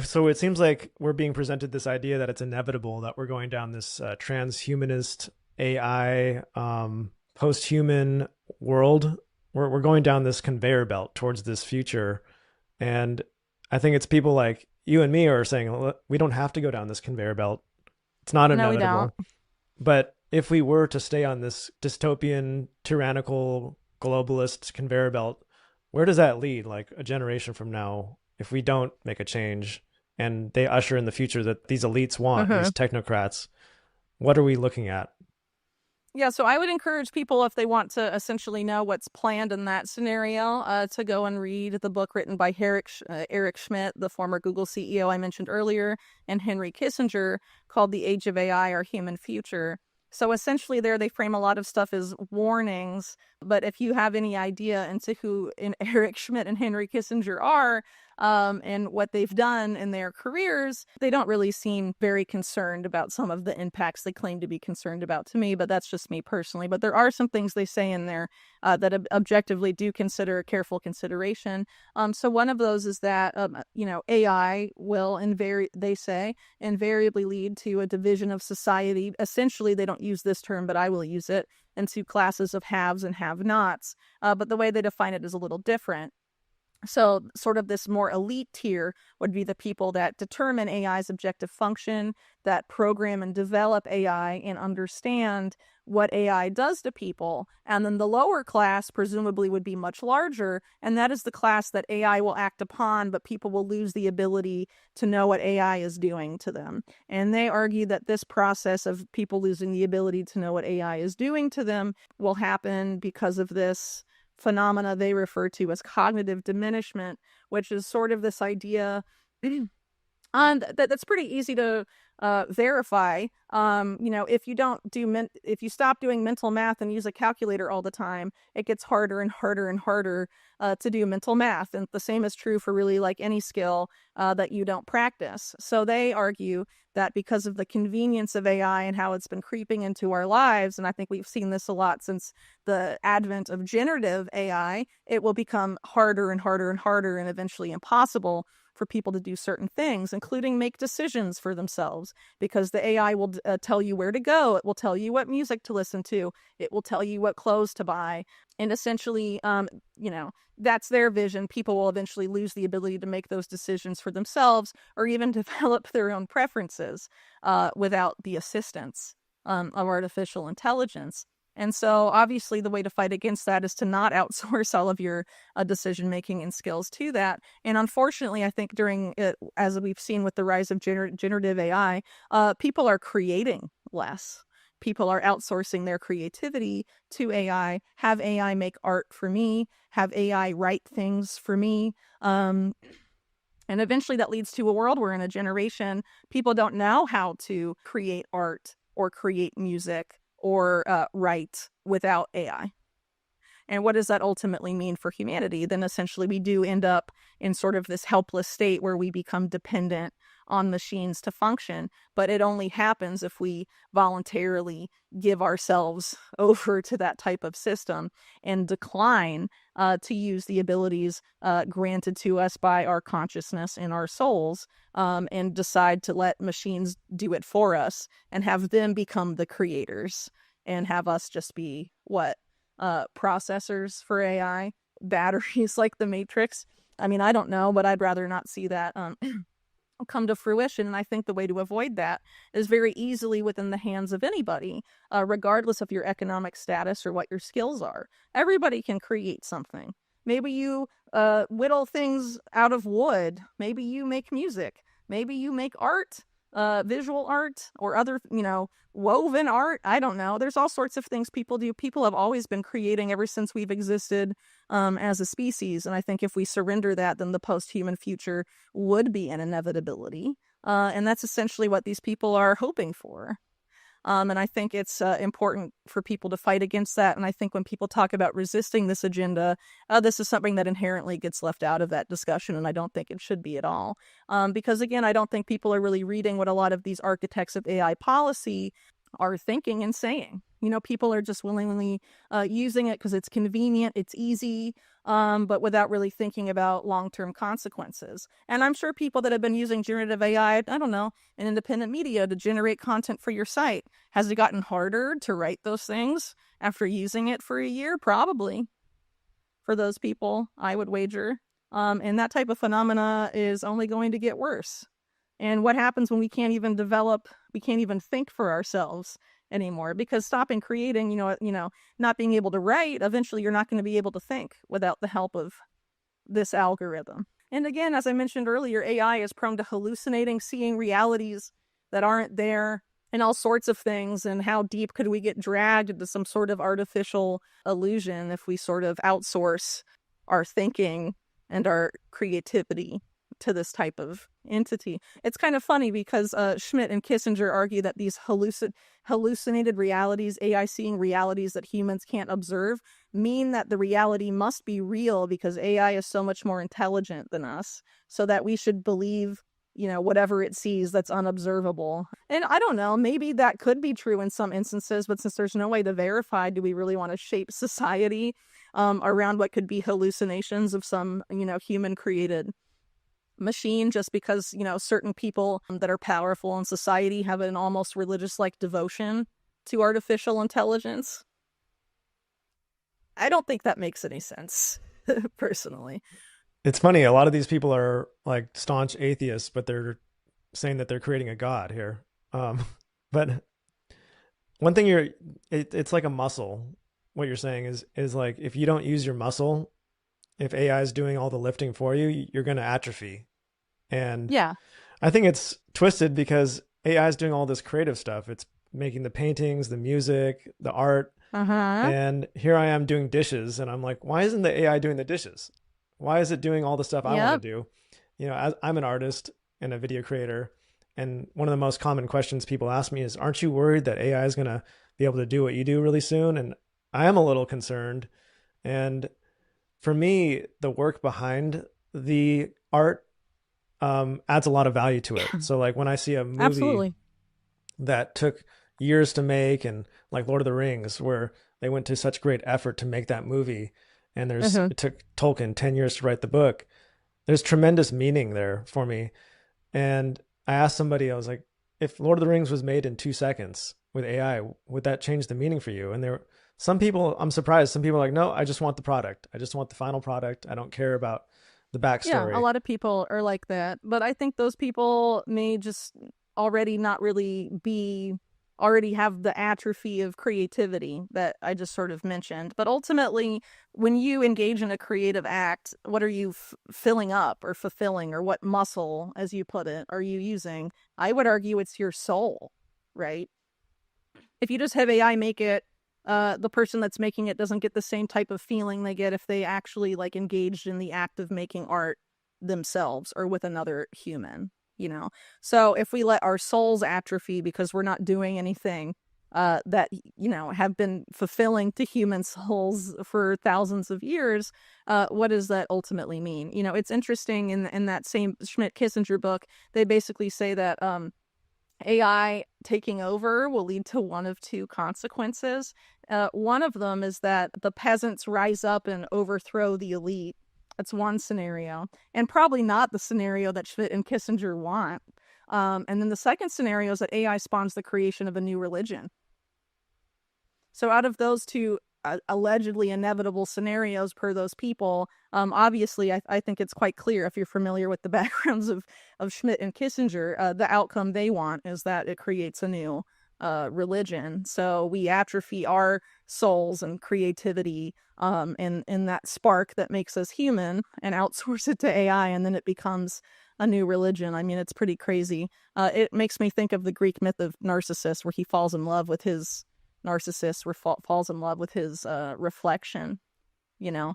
So it seems like we're being presented this idea that it's inevitable that we're going down this transhumanist AI post-human world. We're going down this conveyor belt towards this future, and I think it's people like you and me are saying, "Look, we don't have to go down this conveyor belt. It's not No, we don't. inevitable." But if we were to stay on this dystopian, tyrannical, globalist conveyor belt, where does that lead? Like a generation from now, if we don't make a change and they usher in the future that these elites want, these Hmm. technocrats, what are we looking at? Yeah, so I would encourage people, if they want to essentially know what's planned in that scenario, to go and read the book written by Eric Schmidt, the former Google CEO I mentioned earlier, and Henry Kissinger, called The Age of AI, Our Human Future. So essentially, there they frame a lot of stuff as warnings. But if you have any idea into who Eric Schmidt and Henry Kissinger are, and what they've done in their careers, they don't really seem very concerned about some of the impacts they claim to be concerned about to me, but that's just me personally. But there are some things they say in there that objectively do consider careful consideration. So one of those is that, AI will, they say, invariably lead to a division of society. Essentially, they don't use this term, but I will use it, into classes of haves and have-nots. But the way they define it is a little different. So, sort of this more elite tier would be the people that determine AI's objective function, that program and develop AI and understand what AI does to people. And then the lower class, presumably, would be much larger. And that is the class that AI will act upon, but people will lose the ability to know what AI is doing to them. And they argue that this process of people losing the ability to know what AI is doing to them will happen because of this phenomena they refer to as cognitive diminishment, which is sort of this idea that's pretty easy to verify. If you don't if you stop doing mental math and use a calculator all the time, it gets harder and harder and harder to do mental math. And the same is true for really like any skill that you don't practice. So they argue that because of the convenience of AI and how it's been creeping into our lives, and I think we've seen this a lot since the advent of generative AI, it will become harder and harder and harder and eventually impossible for people to do certain things, including make decisions for themselves, because the AI will tell you where to go. It will tell you what music to listen to. It will tell you what clothes to buy. And essentially, that's their vision. People will eventually lose the ability to make those decisions for themselves or even develop their own preferences without the assistance of artificial intelligence. And so, obviously, the way to fight against that is to not outsource all of your decision making and skills to that. And unfortunately, I think during it, as we've seen with the rise of generative AI, people are creating less. People are outsourcing their creativity to AI, have AI make art for me, have AI write things for me. And eventually that leads to a world where in a generation, people don't know how to create art or create music or write without AI. And what does that ultimately mean for humanity? Then essentially we do end up in sort of this helpless state where we become dependent on machines to function. But it only happens if we voluntarily give ourselves over to that type of system and decline to use the abilities granted to us by our consciousness and our souls, and decide to let machines do it for us and have them become the creators and have us just be what? Processors for AI, batteries like the Matrix. I mean, I don't know, but I'd rather not see that come to fruition. And I think the way to avoid that is very easily within the hands of anybody, regardless of your economic status or what your skills are. Everybody can create something. Maybe you whittle things out of wood. Maybe you make music. Maybe you make art, visual art, or other, woven art. I don't know. There's all sorts of things people do. People have always been creating ever since we've existed as a species. And I think if we surrender that, then the post-human future would be an inevitability. And that's essentially what these people are hoping for. And I think it's important for people to fight against that. And I think when people talk about resisting this agenda, this is something that inherently gets left out of that discussion. And I don't think it should be at all. Because again, I don't think people are really reading what a lot of these architects of AI policy are thinking and saying. People are just willingly using it because it's convenient, it's easy, but without really thinking about long-term consequences. And I'm sure people that have been using generative AI, I don't know, in independent media to generate content for your site, has it gotten harder to write those things after using it for a year? Probably. For those people, I would wager. And that type of phenomena is only going to get worse. And what happens when we can't even think for ourselves anymore? Because stopping creating, not being able to write, eventually you're not going to be able to think without the help of this algorithm. And again, as I mentioned earlier, AI is prone to hallucinating, seeing realities that aren't there, and all sorts of things. And how deep could we get dragged into some sort of artificial illusion if we sort of outsource our thinking and our creativity to this type of entity? It's kind of funny because Schmidt and Kissinger argue that these hallucinated realities, AI seeing realities that humans can't observe, mean that the reality must be real because AI is so much more intelligent than us, so that we should believe whatever it sees that's unobservable. And I don't know, maybe that could be true in some instances, but since there's no way to verify, do we really want to shape society around what could be hallucinations of some, human created machine, just because, certain people that are powerful in society have an almost religious like devotion to artificial intelligence? I don't think that makes any sense, personally. It's funny. A lot of these people are like staunch atheists, but they're saying that they're creating a god here. But one thing it's like a muscle. What you're saying is like, if you don't use your muscle, if AI is doing all the lifting for you, you're going to atrophy. And Yeah. I think it's twisted because AI is doing all this creative stuff. It's making the paintings, the music, the art. Uh-huh. And here I am doing dishes. And I'm like, why isn't the AI doing the dishes? Why is it doing all the stuff I want Yep. to do? As I'm an artist and a video creator. And one of the most common questions people ask me is, aren't you worried that AI is going to be able to do what you do really soon? And I am a little concerned. And for me, the work behind the art adds a lot of value to it. So like when I see a movie Absolutely. that took years to make, and like Lord of the Rings, where they went to such great effort to make that movie, and Uh-huh. it took Tolkien 10 years to write the book. There's tremendous meaning there for me. And I asked somebody, I was like, if Lord of the Rings was made in 2 seconds with AI, would that change the meaning for you? And there were some people, I'm surprised, some people are like, no, I just want the product. I just want the final product. I don't care about the Yeah, a backstory. lot of people are like that, but I think those people may just already not really be already have the atrophy of creativity that I just sort of mentioned. But ultimately, when you engage in a creative act, what are you filling up or fulfilling, or what muscle, as you put it, are you using? I would argue it's your soul, right? If you just have AI make it, the person that's making it doesn't get the same type of feeling they get if they actually like engaged in the act of making art themselves or with another human. So if we let our souls atrophy because we're not doing anything that have been fulfilling to human souls for thousands of years, what does that ultimately mean? It's interesting, in that same Schmidt Kissinger book, they basically say that AI taking over will lead to one of two consequences. One of them is that the peasants rise up and overthrow the elite. That's one scenario, and probably not the scenario that Schmidt and Kissinger want. And then the second scenario is that AI spawns the creation of a new religion. So out of those two allegedly inevitable scenarios per those people, obviously I think it's quite clear, if you're familiar with the backgrounds of Schmidt and Kissinger, the outcome they want is that it creates a new religion. So we atrophy our souls and creativity and that spark that makes us human, and outsource it to AI, and then it becomes a new religion. I mean, it's pretty crazy. It makes me think of the Greek myth of Narcissus, where he falls in love with his falls in love with his reflection. You know,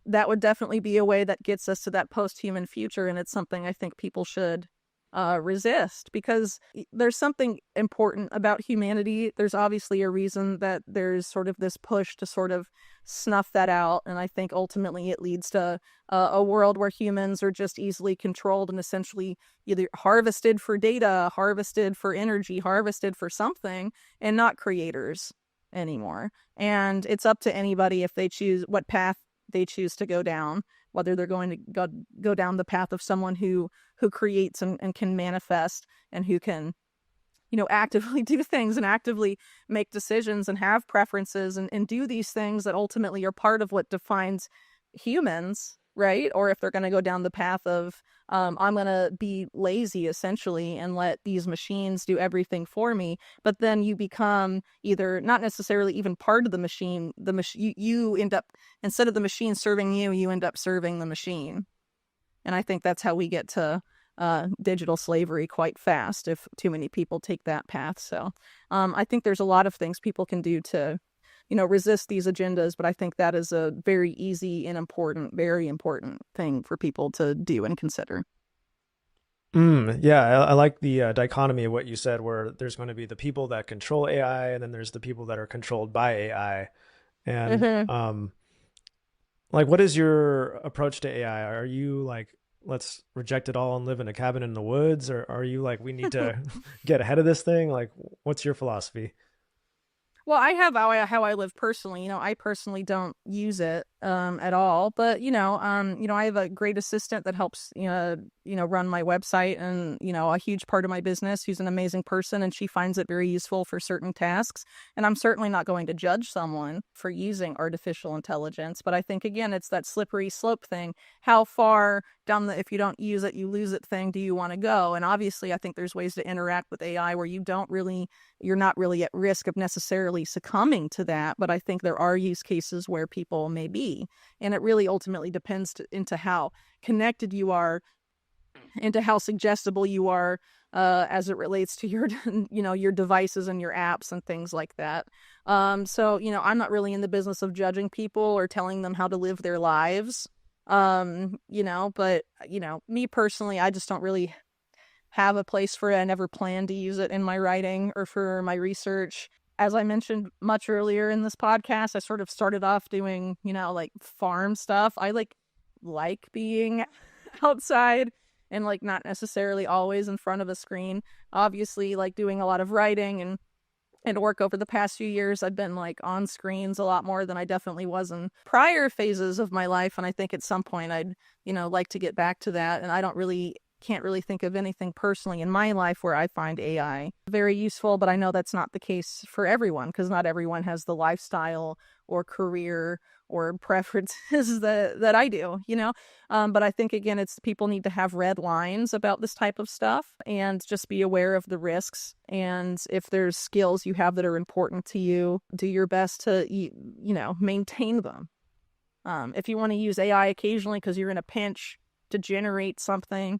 that would definitely be a way that gets us to that post-human future, and it's something I think people should resist, because there's something important about humanity. There's obviously a reason that there's sort of this push to sort of snuff that out. And I think ultimately it leads to a world where humans are just easily controlled and essentially either harvested for data, harvested for energy, harvested for something, and not creators anymore. And it's up to anybody if they choose what path they choose to go down, whether they're going to go down the path of someone who creates and can manifest, and who can, actively do things and actively make decisions and have preferences and do these things that ultimately are part of what defines humans, right? Or if they're going to go down the path of, I'm going to be lazy essentially and let these machines do everything for me. But then you become either not necessarily even part of the machine. You end up, instead of the machine serving you, you end up serving the machine. And I think that's how we get to digital slavery quite fast if too many people take that path. So I think there's a lot of things people can do to, resist these agendas. But I think that is a very easy and important, very important thing for people to do and consider. Yeah, I like the dichotomy of what you said, where there's going to be the people that control AI, and then there's the people that are controlled by AI. And Mm-hmm. like, what is your approach to AI? Are you like, let's reject it all and live in a cabin in the woods, or are you like, we need to get ahead of this thing? Like, what's your philosophy? Well, I have how I live personally. I personally don't use it at all, but I have a great assistant that helps run my website, and a huge part of my business, who's an amazing person, and she finds it very useful for certain tasks. And I'm certainly not going to judge someone for using artificial intelligence, but I think again it's that slippery slope thing. How far down the if you don't use it, you lose it thing do you want to go? And obviously I think there's ways to interact with AI where you're not really at risk of necessarily succumbing to that. But I think there are use cases where people may be. And it really ultimately depends into how connected you are, into how suggestible you are as it relates to your, your devices and your apps and things like that. So, I'm not really in the business of judging people or telling them how to live their lives. But, me personally, I just don't really have a place for it. I never plan to use it in my writing or for my research. As I mentioned much earlier in this podcast, I sort of started off doing, like farm stuff. I like being outside and like not necessarily always in front of a screen. Obviously, like doing a lot of writing and work over the past few years, I've been like on screens a lot more than I definitely was in prior phases of my life. And I think at some point I'd, like to get back to that. And I can't really think of anything personally in my life where I find AI very useful, but I know that's not the case for everyone, because not everyone has the lifestyle or career or preferences that I do, But I think, again, it's people need to have red lines about this type of stuff and just be aware of the risks. And if there's skills you have that are important to you, do your best to, maintain them. If you want to use AI occasionally because you're in a pinch to generate something,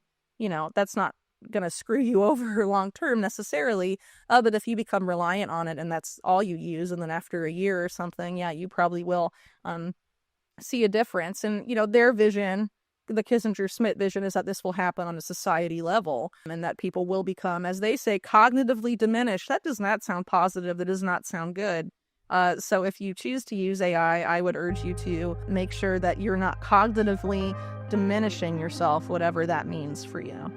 that's not going to screw you over long term necessarily. But if you become reliant on it and that's all you use, and then after a year or something, yeah, you probably will see a difference. And, their vision, the Kissinger-Smith vision, is that this will happen on a society level and that people will become, as they say, cognitively diminished. That does not sound positive. That does not sound good. So if you choose to use AI, I would urge you to make sure that you're not cognitively diminishing yourself, whatever that means for you.